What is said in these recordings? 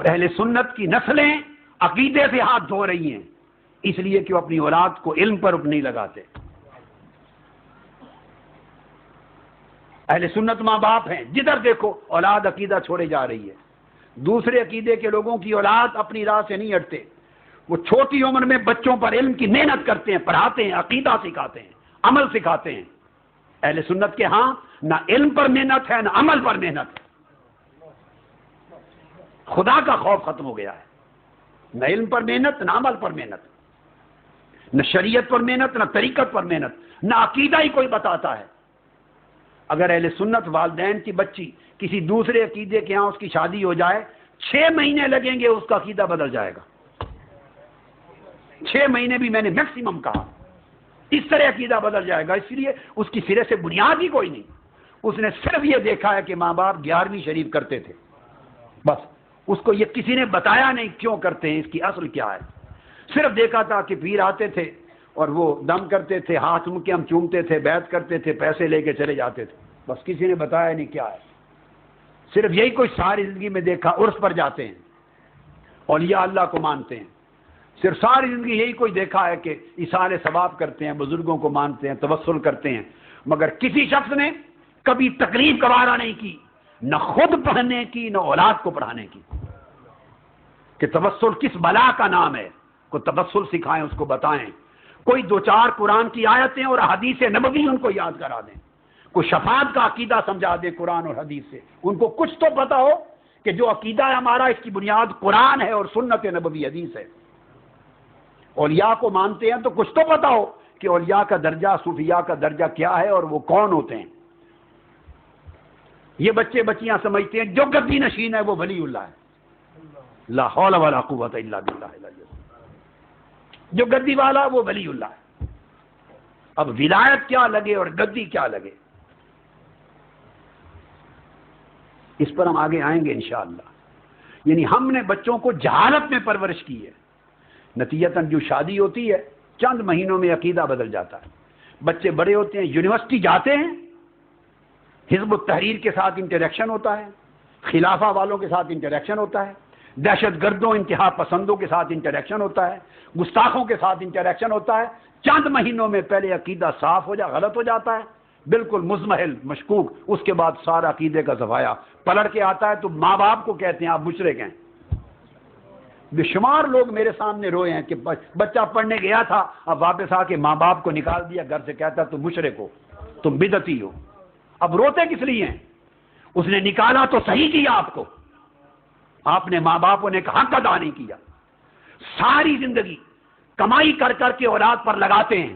اور اہل سنت کی نسلیں عقیدے سے ہاتھ دھو رہی ہیں، اس لیے کہ وہ اپنی اولاد کو علم پر نہیں لگاتے۔ اہل سنت ماں باپ ہیں، جدھر دیکھو اولاد عقیدہ چھوڑے جا رہی ہے۔ دوسرے عقیدے کے لوگوں کی اولاد اپنی راہ سے نہیں ہٹتے، وہ چھوٹی عمر میں بچوں پر علم کی محنت کرتے ہیں، پڑھاتے ہیں، عقیدہ سکھاتے ہیں، عمل سکھاتے ہیں۔ اہل سنت کے ہاں نہ علم پر محنت ہے، نہ عمل پر محنت ہے۔ خدا کا خوف ختم ہو گیا ہے، نہ علم پر محنت، نہ عمل پر محنت، نہ شریعت پر محنت، نہ طریقت پر محنت، نہ عقیدہ ہی کوئی بتاتا ہے۔ اگر اہل سنت والدین کی بچی کسی دوسرے عقیدے کے ہاں اس کی شادی ہو جائے، 6 مہینے لگیں گے اس کا عقیدہ بدل جائے گا۔ 6 مہینے بھی میں نے میکسیمم کہا، اس طرح عقیدہ بدل جائے گا، اس لیے اس کی سرے سے بنیاد ہی کوئی نہیں۔ اس نے صرف یہ دیکھا ہے کہ ماں باپ 11ویں شریف کرتے تھے، بس اس کو یہ کسی نے بتایا نہیں کیوں کرتے ہیں، اس کی اصل کیا ہے۔ صرف دیکھا تھا کہ پیر آتے تھے اور وہ دم کرتے تھے، ہاتھ ان کے ہم چومتے تھے، بیعت کرتے تھے، پیسے لے کے چلے جاتے تھے، بس کسی نے بتایا نہیں کیا ہے۔ صرف یہی کوئی ساری زندگی میں دیکھا، عرس پر جاتے ہیں، اولیاء اللہ کو مانتے ہیں، صرف ساری زندگی یہی کوئی دیکھا ہے کہ ایصال ثواب کرتے ہیں، بزرگوں کو مانتے ہیں، توسل کرتے ہیں، مگر کسی شخص نے کبھی تکلیف گوارا نہیں کی، نہ خود پڑھنے کی، نہ اولاد کو پڑھانے کی، کہ توسل کس بلا کا نام ہے، کو توسل سکھائیں، اس کو بتائیں، کوئی 2-4 قرآن کی آیتیں اور حدیث نبوی ان کو یاد کرا دیں، کوئی شفاعت کا عقیدہ سمجھا دیں قرآن اور حدیث سے، ان کو کچھ تو پتا ہو کہ جو عقیدہ ہے ہمارا اس کی بنیاد قرآن ہے اور سنت نبوی حدیث ہے۔ اولیاء کو مانتے ہیں تو کچھ تو پتا ہو کہ اولیاء کا درجہ، صوفیاء کا درجہ کیا ہے اور وہ کون ہوتے ہیں۔ یہ بچے بچیاں سمجھتے ہیں جو گدی نشین ہے وہ ولی اللہ ہے، لا حول ولا قوت الا باللہ العلی العظیم، جو گدی والا وہ ولی اللہ ہے۔ اب ولایت کیا لگے اور گدی کیا لگے، اس پر ہم آگے آئیں گے انشاءاللہ۔ یعنی ہم نے بچوں کو جہالت میں پرورش کی ہے، نتیجتاً جو شادی ہوتی ہے چند مہینوں میں عقیدہ بدل جاتا ہے، بچے بڑے ہوتے ہیں، یونیورسٹی جاتے ہیں، حزب التحریر کے ساتھ انٹریکشن ہوتا ہے، خلافہ والوں کے ساتھ انٹریکشن ہوتا ہے، دہشت گردوں انتہا پسندوں کے ساتھ انٹریکشن ہوتا ہے، گستاخوں کے ساتھ انٹریکشن ہوتا ہے، چند مہینوں میں پہلے عقیدہ صاف ہو غلط ہو جاتا ہے، بالکل مزمحل مشکوک، اس کے بعد سارا عقیدے کا صفایا پلٹ کے آتا ہے، تو ماں باپ کو کہتے ہیں آپ مشرک ہیں۔ بے شمار لوگ میرے سامنے روئے ہیں کہ بچہ پڑھنے گیا تھا، اب واپس آ کے ماں باپ کو نکال دیا گھر سے، کہتا تم مشرک ہو، تم بدعتی ہو۔ اب روتے کس لیے ہیں؟ اس نے نکالا تو صحیح کیا آپ کو، آپ نے ماں باپوں نے حق ادا نہیں کیا۔ ساری زندگی کمائی کر کر کے اولاد پر لگاتے ہیں،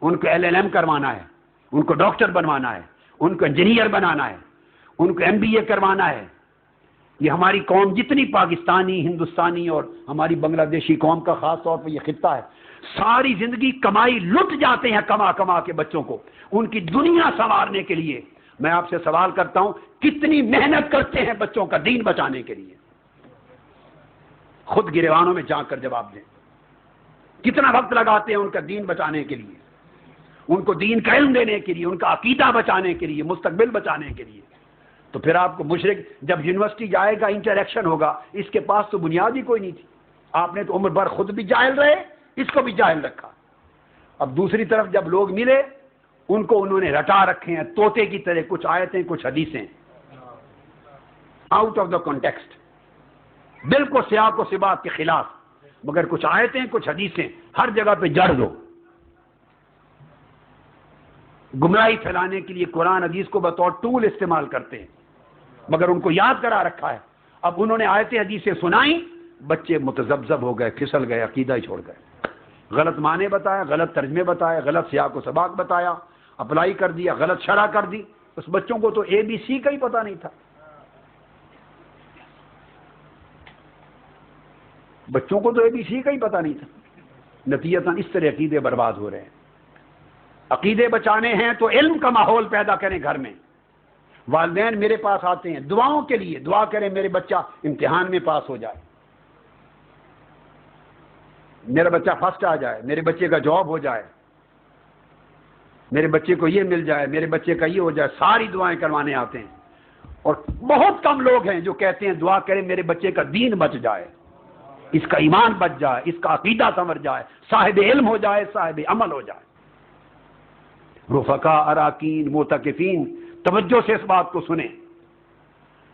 ان کو LLM کروانا ہے، ان کو ڈاکٹر بنوانا ہے، ان کو انجینئر بنانا ہے، ان کو MBA کروانا ہے۔ یہ ہماری قوم جتنی پاکستانی، ہندوستانی اور ہماری بنگلہ دیشی قوم کا خاص طور پہ یہ خطہ ہے، ساری زندگی کمائی لٹ جاتے ہیں کما کما کے بچوں کو، ان کی دنیا سنوارنے کے لیے۔ میں آپ سے سوال کرتا ہوں کتنی محنت کرتے ہیں بچوں کا دین بچانے کے لیے؟ خود گریبانوں میں جا کر جواب دیں، کتنا وقت لگاتے ہیں ان کا دین بچانے کے لیے، ان کو دین کا علم دینے کے لیے، ان کا عقیدہ بچانے کے لیے، مستقبل بچانے کے لیے۔ تو پھر آپ کو مشرک جب یونیورسٹی جائے گا، انٹریکشن ہوگا، اس کے پاس تو بنیاد ہی کوئی نہیں تھی، آپ نے تو عمر بھر خود بھی جاہل رہے، اس کو بھی جاہل رکھا۔ اب دوسری طرف جب لوگ ملے، ان کو انہوں نے رٹا رکھے ہیں طوطے کی طرح، کچھ آیتیں کچھ حدیثیں آؤٹ آف دا کانٹیکسٹ، بالکل سیاق و سباق کے خلاف، مگر کچھ آیتیں کچھ حدیثیں ہر جگہ پہ جڑ دو۔ گمراہی پھیلانے کے لیے قرآن حدیث کو بطور ٹول استعمال کرتے ہیں، مگر ان کو یاد کرا رکھا ہے۔ اب انہوں نے آیتیں حدیثیں سنائیں، بچے متذبذب ہو گئے، پھسل گئے، عقیدہ ہی چھوڑ گئے، غلط معنی بتایا، غلط ترجمے بتایا، غلط سیاق و سباق بتایا، اپلائی کر دیا، غلط شرح کر دی۔ اس بچوں کو تو ABC کا ہی پتہ نہیں تھا، بچوں کو تو ABC کا ہی پتہ نہیں تھا۔ نتیجتاً اس طرح عقیدے برباد ہو رہے ہیں۔ عقیدے بچانے ہیں تو علم کا ماحول پیدا کریں گھر میں۔ والدین میرے پاس آتے ہیں دعاؤں کے لیے، دعا کریں میرے بچہ امتحان میں پاس ہو جائے، میرا بچہ فرسٹ آ جائے، میرے بچے کا جاب ہو جائے، میرے بچے کو یہ مل جائے، میرے بچے کا یہ ہو جائے، ساری دعائیں کروانے آتے ہیں۔ اور بہت کم لوگ ہیں جو کہتے ہیں دعا کریں میرے بچے کا دین بچ جائے، اس کا ایمان بچ جائے، اس کا عقیدہ سنور جائے، صاحب علم ہو جائے، صاحب عمل ہو جائے۔ رفقا، اراکین، معتکفین، توجہ سے اس بات کو سنیں،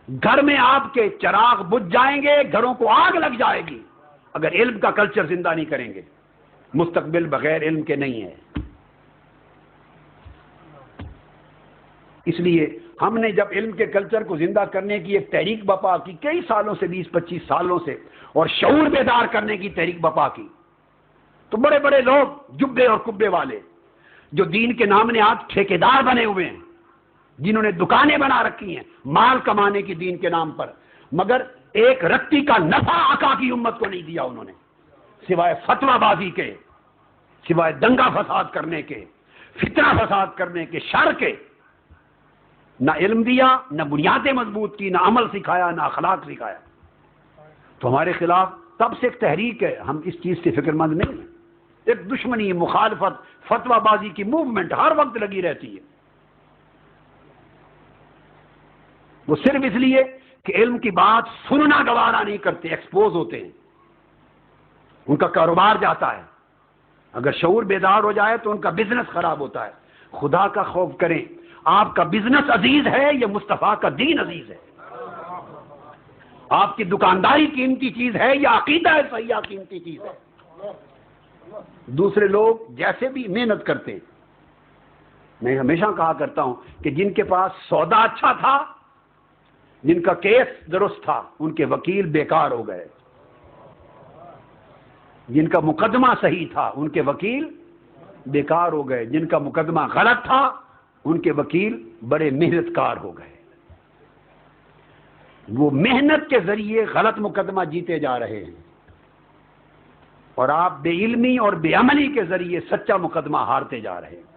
گھر میں آپ کے چراغ بجھ جائیں گے، گھروں کو آگ لگ جائے گی اگر علم کا کلچر زندہ نہیں کریں گے۔ مستقبل بغیر علم کے نہیں ہے۔ اس لیے ہم نے جب علم کے کلچر کو زندہ کرنے کی ایک تحریک بپا کی، کئی سالوں سے، 20-25 سالوں سے، اور شعور بیدار کرنے کی تحریک بپا کی، تو بڑے بڑے لوگ جبے اور کبے والے جو دین کے نام نہاد ٹھیکیدار بنے ہوئے ہیں، جنہوں نے دکانیں بنا رکھی ہیں مال کمانے کی دین کے نام پر، مگر ایک رتی کا نفع آقا کی امت کو نہیں دیا انہوں نے، سوائے فتویٰ بازی کے، سوائے دنگا فساد کرنے کے، فتنہ فساد کرنے کے، شر کے۔ نہ علم دیا، نہ بنیادیں مضبوط کی، نہ عمل سکھایا، نہ اخلاق سکھایا۔ تو ہمارے خلاف تب سے ایک تحریک ہے، ہم اس چیز سے فکر مند نہیں ہیں۔ ایک دشمنی، مخالفت، فتویٰ بازی کی موومنٹ ہر وقت لگی رہتی ہے، وہ صرف اس لیے کہ علم کی بات سننا گوارا نہیں کرتے، ایکسپوز ہوتے ہیں، ان کا کاروبار جاتا ہے۔ اگر شعور بیدار ہو جائے تو ان کا بزنس خراب ہوتا ہے۔ خدا کا خوف کریں، آپ کا بزنس عزیز ہے یا مصطفیٰ کا دین عزیز ہے؟ آپ کی دکانداری قیمتی چیز ہے یا عقیدہ ہے صحیح قیمتی چیز ہے؟ دوسرے لوگ جیسے بھی محنت کرتے ہیں، میں ہمیشہ کہا کرتا ہوں کہ جن کے پاس سودا اچھا تھا، جن کا کیس درست تھا، ان کے وکیل بیکار ہو گئے۔ جن کا مقدمہ صحیح تھا ان کے وکیل بیکار ہو گئے، جن کا مقدمہ غلط تھا ان کے وکیل بڑے محنت کار ہو گئے۔ وہ محنت کے ذریعے غلط مقدمہ جیتے جا رہے ہیں، اور آپ بے علمی اور بے عملی کے ذریعے سچا مقدمہ ہارتے جا رہے ہیں۔